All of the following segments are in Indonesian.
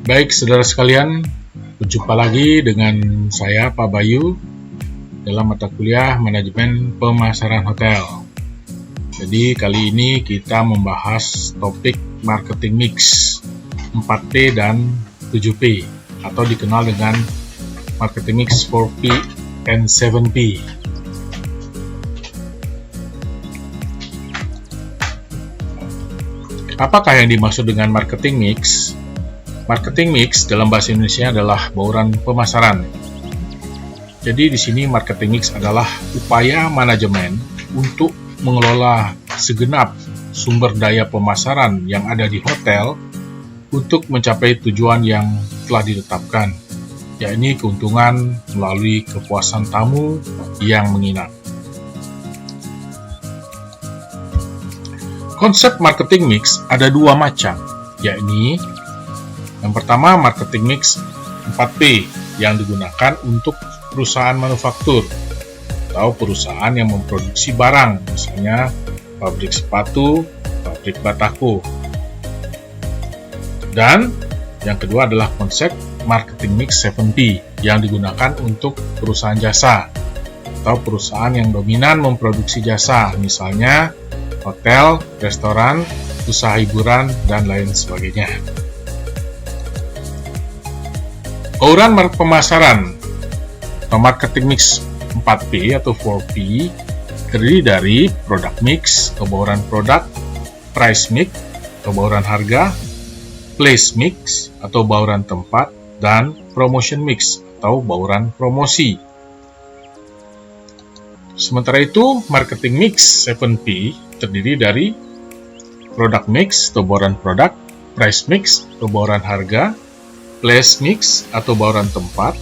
Baik, saudara sekalian, berjumpa lagi dengan saya, Pak Bayu, dalam mata kuliah Manajemen Pemasaran Hotel. Jadi, kali ini kita membahas topik marketing mix 4P dan 7P, atau dikenal dengan marketing mix 4P and 7P. Apakah yang dimaksud dengan marketing mix? Marketing mix dalam bahasa Indonesia adalah bauran pemasaran. Jadi di sini marketing mix adalah upaya manajemen untuk mengelola segenap sumber daya pemasaran yang ada di hotel untuk mencapai tujuan yang telah ditetapkan, yakni keuntungan melalui kepuasan tamu yang menginap. Konsep marketing mix ada dua macam, yakni yang pertama, marketing mix 4P yang digunakan untuk perusahaan manufaktur atau perusahaan yang memproduksi barang, misalnya pabrik sepatu, pabrik batako. Dan yang kedua adalah konsep marketing mix 7P yang digunakan untuk perusahaan jasa atau perusahaan yang dominan memproduksi jasa, misalnya hotel, restoran, usaha hiburan, dan lain sebagainya. Bauran pemasaran atau marketing mix 4P atau 4P terdiri dari product mix atau bauran produk, price mix atau bauran harga, place mix atau bauran tempat, dan promotion mix atau bauran promosi. Sementara itu, marketing mix 7P terdiri dari product mix atau bauran produk, price mix atau bauran harga, place mix atau bauran tempat,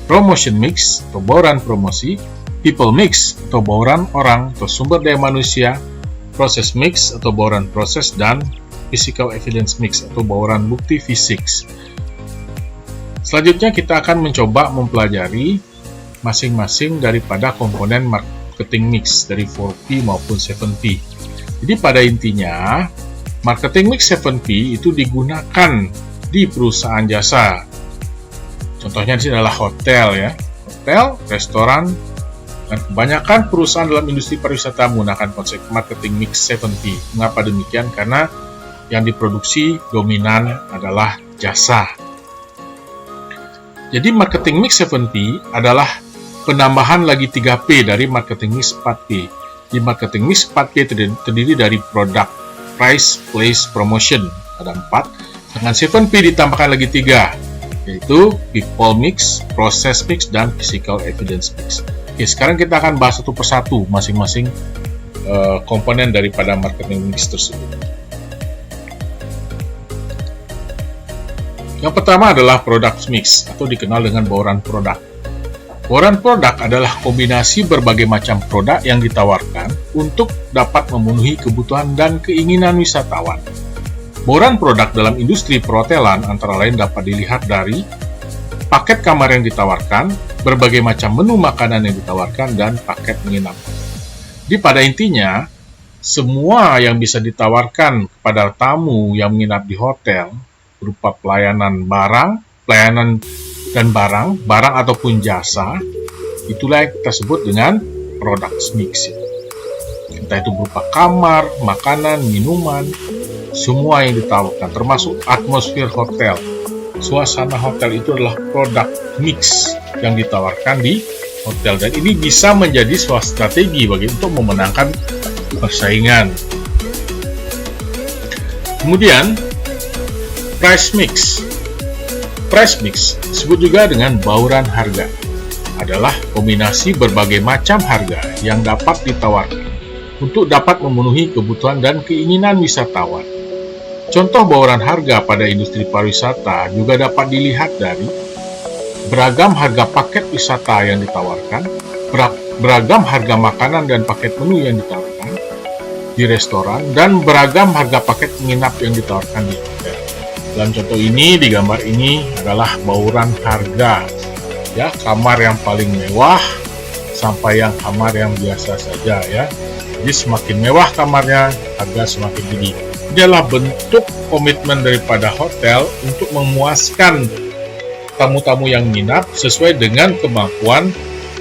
promotion mix atau bauran promosi, people mix atau bauran orang atau sumber daya manusia, process mix atau bauran proses, dan physical evidence mix atau bauran bukti fisik. Selanjutnya kita akan mencoba mempelajari masing-masing daripada komponen marketing mix dari 4P maupun 7P. Jadi pada intinya, marketing mix 7P itu digunakan di perusahaan jasa. Contohnya di sini adalah hotel ya. Hotel, restoran, dan kebanyakan perusahaan dalam industri pariwisata menggunakan konsep marketing mix 7P. Mengapa demikian? Karena yang diproduksi dominan adalah jasa. Jadi marketing mix 7P adalah penambahan lagi 3P dari marketing mix 4P. Di marketing mix 4P terdiri dari product, price, place, promotion. Ada 4. Dengan 7P ditambahkan lagi 3, yaitu people mix, process mix, dan physical evidence mix. Oke, sekarang kita akan bahas satu persatu masing-masing komponen daripada marketing mix tersebut. Yang pertama adalah product mix atau dikenal dengan bauran produk. Bauran produk adalah kombinasi berbagai macam produk yang ditawarkan untuk dapat memenuhi kebutuhan dan keinginan wisatawan. Bauran produk dalam industri perhotelan antara lain dapat dilihat dari paket kamar yang ditawarkan, berbagai macam menu makanan yang ditawarkan, dan paket menginap. Di pada intinya, semua yang bisa ditawarkan kepada tamu yang menginap di hotel berupa pelayanan barang ataupun jasa, itulah yang kita sebut dengan product mix. Entah itu berupa kamar, makanan, minuman, semua yang ditawarkan, termasuk atmosfer hotel. Suasana hotel itu adalah produk mix yang ditawarkan di hotel, dan ini bisa menjadi suatu strategi bagi untuk memenangkan persaingan. Kemudian, price mix. Price mix disebut juga dengan bauran harga. Adalah kombinasi berbagai macam harga yang dapat ditawarkan untuk dapat memenuhi kebutuhan dan keinginan wisatawan. Contoh bauran harga pada industri pariwisata juga dapat dilihat dari beragam harga paket wisata yang ditawarkan, beragam harga makanan dan paket menu yang ditawarkan di restoran, dan beragam harga paket menginap yang ditawarkan di hotel. Dalam contoh ini, di gambar ini adalah bauran harga. Ya, kamar yang paling mewah sampai yang kamar yang biasa saja ya. Jadi semakin mewah kamarnya, harga semakin tinggi. Ini adalah bentuk komitmen daripada hotel untuk memuaskan tamu-tamu yang minat sesuai dengan kemampuan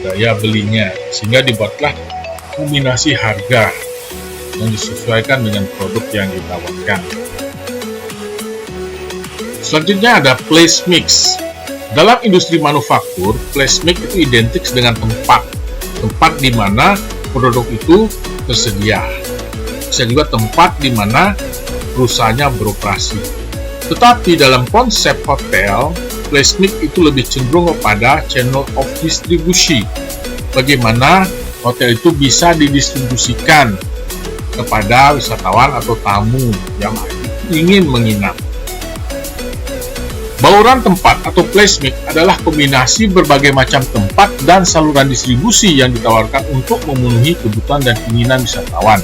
daya belinya, sehingga dibuatlah kombinasi harga yang disesuaikan dengan produk yang ditawarkan. Selanjutnya ada place mix. Dalam industri manufaktur, place mix itu identik dengan tempat di mana produk itu tersedia. Bisa juga tempat di mana perusahaannya beroperasi. Tetapi dalam konsep hotel, place mix itu lebih cenderung kepada channel of distribusi. Bagaimana hotel itu bisa didistribusikan kepada wisatawan atau tamu yang ingin menginap. Bauran tempat atau place mix adalah kombinasi berbagai macam tempat dan saluran distribusi yang ditawarkan untuk memenuhi kebutuhan dan keinginan wisatawan.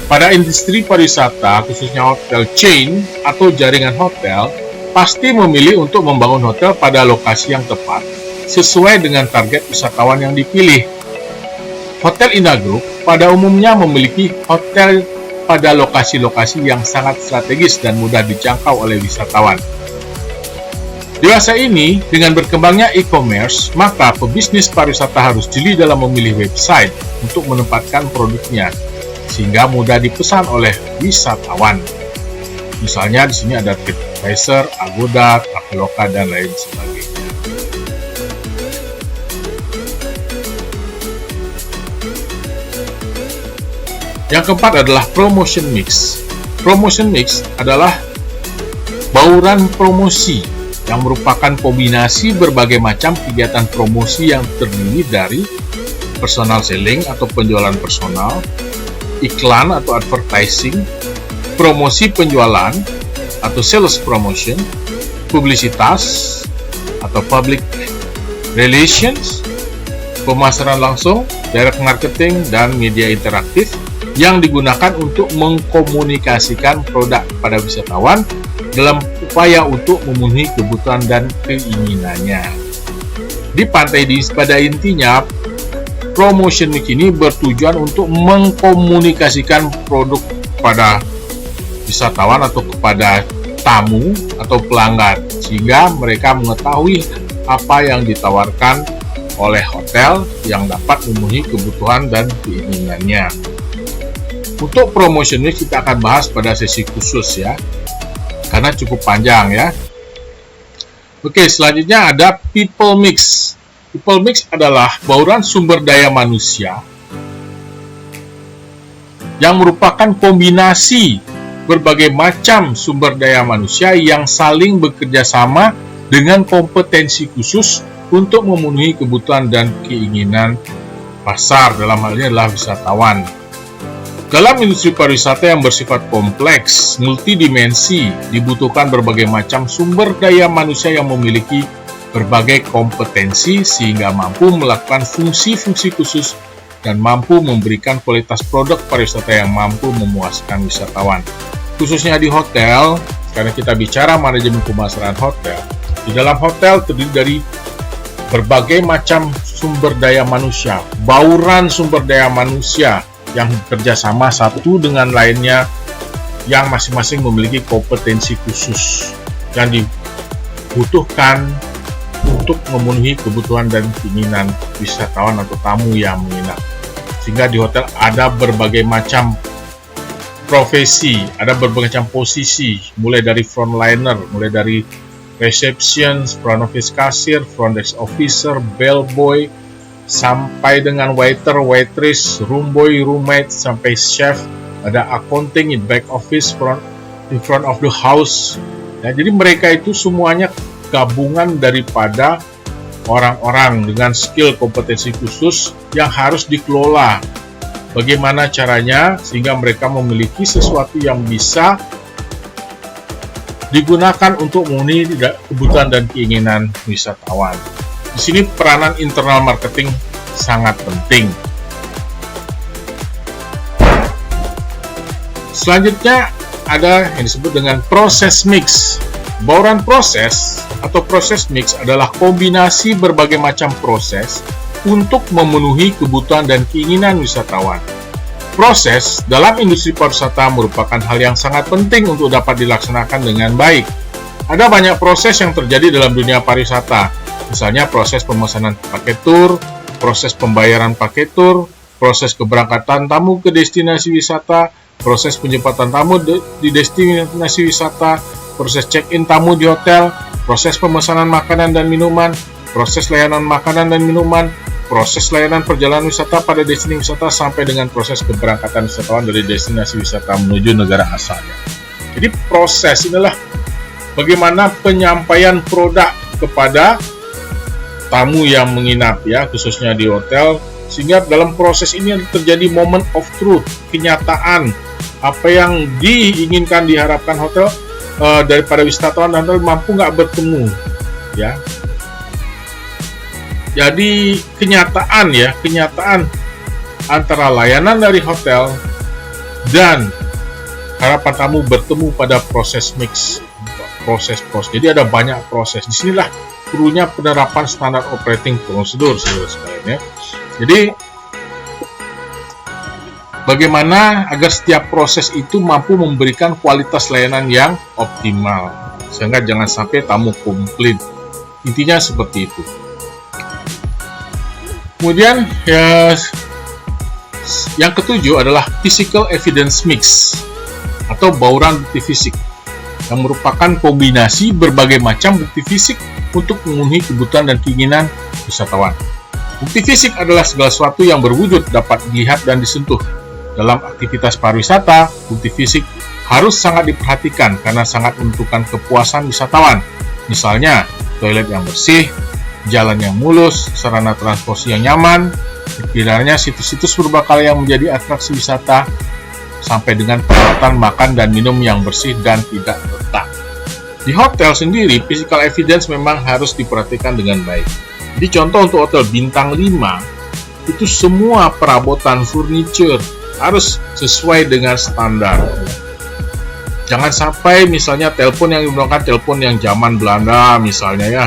Pada industri pariwisata, khususnya hotel chain atau jaringan hotel, pasti memilih untuk membangun hotel pada lokasi yang tepat sesuai dengan target wisatawan yang dipilih. Hotel Indah Group pada umumnya memiliki hotel pada lokasi-lokasi yang sangat strategis dan mudah dijangkau oleh wisatawan. Dewasa ini, dengan berkembangnya e-commerce, maka pebisnis pariwisata harus jeli dalam memilih website untuk menempatkan produknya, sehingga mudah dipesan oleh wisatawan. Misalnya di sini ada TripAdvisor, Agoda, Traveloka, dan lain sebagainya. Yang keempat adalah promotion mix. Promotion mix adalah bauran promosi yang merupakan kombinasi berbagai macam kegiatan promosi yang terdiri dari personal selling atau penjualan personal, iklan atau advertising, promosi penjualan atau sales promotion, publisitas atau public relations, pemasaran langsung, direct marketing, dan media interaktif yang digunakan untuk mengkomunikasikan produk pada wisatawan dalam upaya untuk memenuhi kebutuhan dan keinginannya. Di Pantai Dis, pada intinya, promotion mix ini bertujuan untuk mengkomunikasikan produk pada wisatawan atau kepada tamu atau pelanggan, sehingga mereka mengetahui apa yang ditawarkan oleh hotel yang dapat memenuhi kebutuhan dan keinginannya. Untuk promotion mix kita akan bahas pada sesi khusus ya, karena cukup panjang ya. Oke, selanjutnya ada people mix. People mix adalah bauran sumber daya manusia yang merupakan kombinasi berbagai macam sumber daya manusia yang saling bekerja sama dengan kompetensi khusus untuk memenuhi kebutuhan dan keinginan pasar, dalam hal ini adalah wisatawan. Dalam industri pariwisata yang bersifat kompleks, multidimensi, dibutuhkan berbagai macam sumber daya manusia yang memiliki berbagai kompetensi sehingga mampu melakukan fungsi-fungsi khusus dan mampu memberikan kualitas produk pariwisata yang mampu memuaskan wisatawan. Khususnya di hotel, karena kita bicara manajemen pemasaran hotel, di dalam hotel terdiri dari berbagai macam sumber daya manusia, bauran sumber daya manusia yang bekerja sama satu dengan lainnya yang masing-masing memiliki kompetensi khusus yang dibutuhkan untuk memenuhi kebutuhan dan keinginan wisatawan atau tamu yang menginap. Sehingga di hotel ada berbagai macam profesi, ada berbagai macam posisi, mulai dari frontliner, mulai dari reception, front office cashier, front desk officer, bellboy, sampai dengan waiter, waitress, room boy, roommate, sampai chef, ada accounting in back office, in front of the house. Ya, jadi mereka itu semuanya gabungan daripada orang-orang dengan skill kompetensi khusus yang harus dikelola. Bagaimana caranya sehingga mereka memiliki sesuatu yang bisa digunakan untuk memenuhi kebutuhan dan keinginan wisatawan. Di sini peranan internal marketing sangat penting. Selanjutnya ada yang disebut dengan proses mix. Bauran proses atau proses mix adalah kombinasi berbagai macam proses untuk memenuhi kebutuhan dan keinginan wisatawan. Proses dalam industri pariwisata merupakan hal yang sangat penting untuk dapat dilaksanakan dengan baik. Ada banyak proses yang terjadi dalam dunia pariwisata, misalnya proses pemesanan paket tur, proses pembayaran paket tur, proses keberangkatan tamu ke destinasi wisata, proses penjempatan tamu di destinasi wisata, proses check-in tamu di hotel, proses pemesanan makanan dan minuman, proses layanan makanan dan minuman, proses layanan perjalanan wisata pada destinasi wisata, sampai dengan proses keberangkatan wisatawan dari destinasi wisata menuju negara asalnya. Jadi proses inilah bagaimana penyampaian produk kepada tamu yang menginap, ya, khususnya di hotel, sehingga dalam proses ini terjadi moment of truth, kenyataan apa yang diinginkan, diharapkan hotel daripada wisatawan dan hotel mampu nggak bertemu, ya. Jadi kenyataan antara layanan dari hotel dan harapan tamu bertemu pada proses mix, proses. Jadi ada banyak proses. Disinilah perlunya penerapan standar operating prosedur, saudara-saudara, ya. Jadi bagaimana agar setiap proses itu mampu memberikan kualitas layanan yang optimal, sehingga jangan sampai tamu komplain. Intinya seperti itu. Kemudian yang ketujuh adalah physical evidence mix atau bauran bukti fisik, yang merupakan kombinasi berbagai macam bukti fisik untuk memenuhi kebutuhan dan keinginan wisatawan. Bukti fisik adalah segala sesuatu yang berwujud, dapat dilihat dan disentuh. Dalam aktivitas pariwisata, bukti fisik harus sangat diperhatikan karena sangat menentukan kepuasan wisatawan. Misalnya, toilet yang bersih, jalan yang mulus, sarana transportasi yang nyaman, sekiranya situs-situs purbakala yang menjadi atraksi wisata, sampai dengan peralatan makan dan minum yang bersih dan tidak retak. Di hotel sendiri, physical evidence memang harus diperhatikan dengan baik. Jadi contoh untuk hotel bintang 5, itu semua perabotan furniture harus sesuai dengan standar. Jangan sampai misalnya telepon yang digunakan telepon yang zaman Belanda misalnya, ya,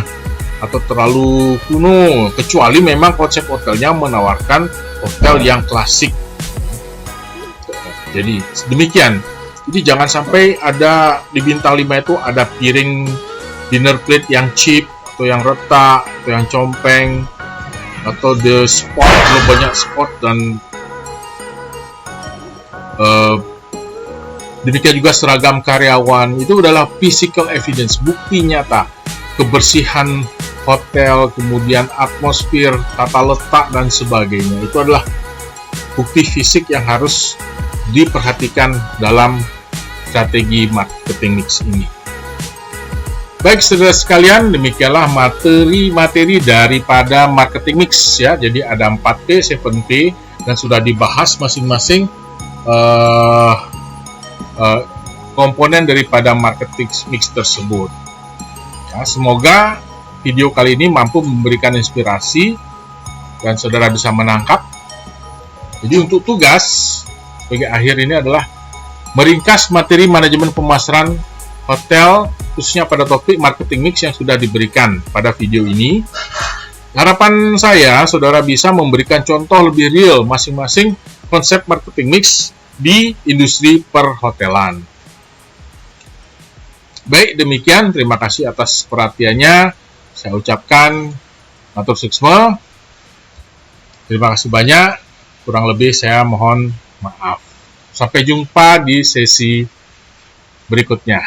atau terlalu kuno, kecuali memang konsep hotelnya menawarkan hotel yang klasik. Jadi demikian. Jadi jangan sampai ada di bintang 5 itu ada piring dinner plate yang cheap, atau yang retak, atau yang compeng, atau the spot, belum banyak spot, dan demikian juga seragam karyawan. Itu adalah physical evidence, bukti nyata kebersihan hotel, kemudian atmosfer, tata letak, dan sebagainya. Itu adalah bukti fisik yang harus diperhatikan dalam strategi marketing mix ini. Baik, saudara sekalian, demikianlah materi-materi daripada marketing mix, ya. Jadi ada 4P, 7P, dan sudah dibahas masing-masing komponen daripada marketing mix tersebut. Ya, semoga video kali ini mampu memberikan inspirasi dan saudara bisa menangkap. Jadi untuk tugas sebagai akhir ini adalah meringkas materi manajemen pemasaran hotel, khususnya pada topik marketing mix yang sudah diberikan pada video ini. Harapan saya, saudara bisa memberikan contoh lebih real masing-masing konsep marketing mix di industri perhotelan. Baik, demikian. Terima kasih atas perhatiannya. Saya ucapkan matur suksma. Terima kasih banyak. Kurang lebih saya mohon maaf. Sampai jumpa di sesi berikutnya.